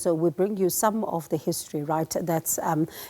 So we bring you some of the history, right, that's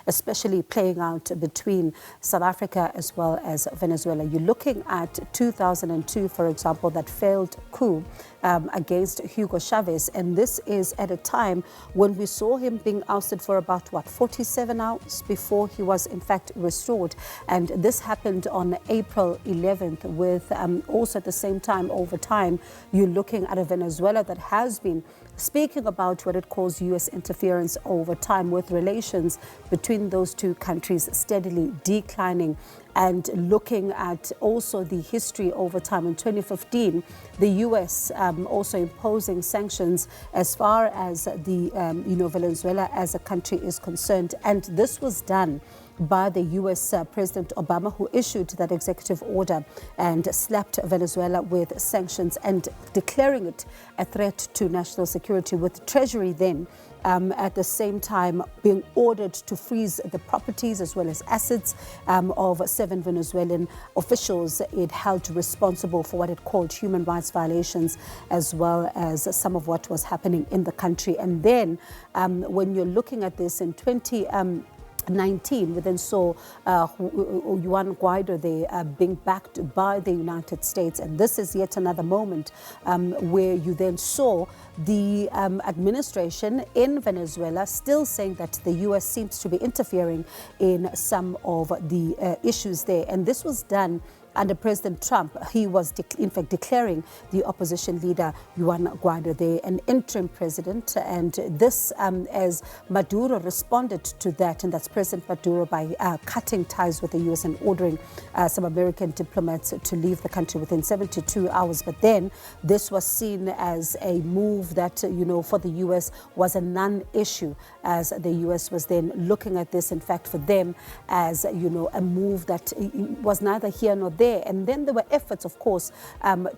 especially playing out between South Africa as well as Venezuela. You're looking at 2002, for example, that failed coup against Hugo Chavez. And this is at a time when we saw him being ousted for about, 47 hours before he was in fact restored. And this happened on April 11th with also at the same time, over time, you're looking at a Venezuela that has been speaking about what it calls U.S. interference over time, with relations between those two countries steadily declining, and looking at also the history over time. In 2015, the U.S. Also imposing sanctions as far as the Venezuela as a country is concerned, and this was done by the U.S. President Obama, who issued that executive order and slapped Venezuela with sanctions and declaring it a threat to national security, with Treasury then at the same time being ordered to freeze the properties as well as assets of 7 Venezuelan officials it held responsible for what it called human rights violations, as well as some of what was happening in the country. And then when you're looking at this in 2019, we then saw Juan Guaido there being backed by the United States. And this is yet another moment where you then saw the administration in Venezuela still saying that the U.S. seems to be interfering in some of the issues there. And this was done under President Trump. He was in fact declaring the opposition leader Juan Guaido there an interim president, and this as Maduro responded to that, and that's President Maduro, by cutting ties with the U.S. and ordering some American diplomats to leave the country within 72 hours. But then this was seen as a move that, for the U.S. was a non-issue, as the U.S. was then looking at this, in fact, for them as, a move that was neither here nor there. And then there were efforts, of course,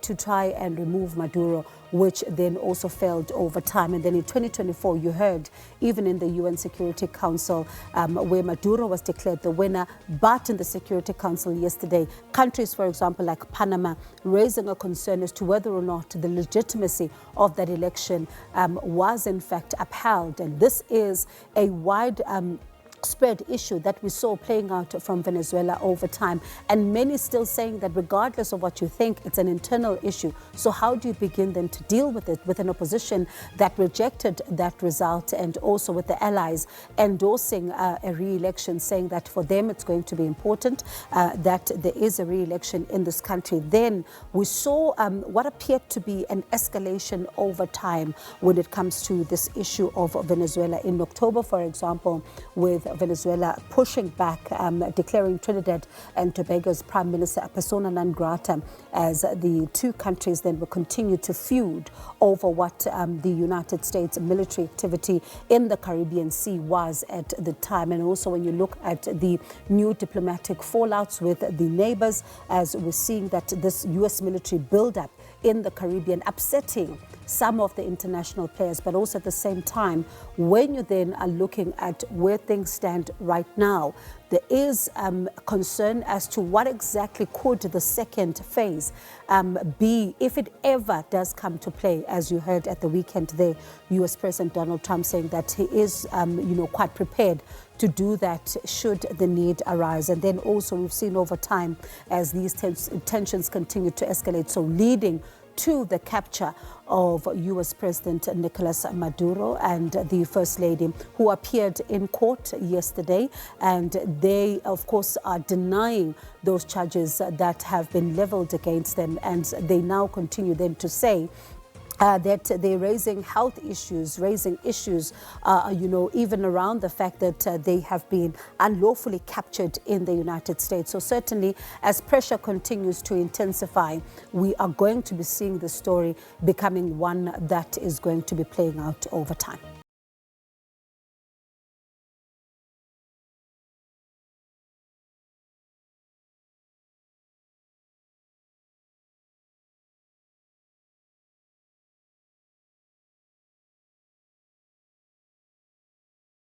to try and remove Maduro, which then also failed over time. And then in 2024, you heard, even in the UN Security Council, where Maduro was declared the winner, but in the Security Council yesterday, countries, for example, like Panama, raising a concern as to whether or not the legitimacy of that election was in fact upheld. And this is a wide spread issue that we saw playing out from Venezuela over time, and many still saying that regardless of what you think, it's an internal issue. So how do you begin then to deal with it, with an opposition that rejected that result, and also with the allies endorsing a re-election, saying that for them it's going to be important that there is a re-election in this country? Then we saw what appeared to be an escalation over time when it comes to this issue of Venezuela. In October, for example, with Venezuela pushing back, declaring Trinidad and Tobago's Prime Minister a persona non grata, as the two countries then will continue to feud over what the United States military activity in the Caribbean Sea was at the time. And also when you look at the new diplomatic fallouts with the neighbors, as we're seeing that this U.S. military buildup in the Caribbean upsetting some of the international players, but also at the same time, when you then are looking at where things stand right now, there is concern as to what exactly could the second phase be, if it ever does come to play. As you heard at the weekend there, U.S. President Donald Trump saying that he is, quite prepared to do that should the need arise. And then also we've seen over time as these tensions continue to escalate, so leading to the capture of U.S. President Nicolas Maduro and the First Lady, who appeared in court yesterday. And they, of course, are denying those charges that have been leveled against them. And they now continue then to say that they're raising health issues, raising issues, even around the fact that they have been unlawfully captured in the United States. So certainly, as pressure continues to intensify, we are going to be seeing the story becoming one that is going to be playing out over time.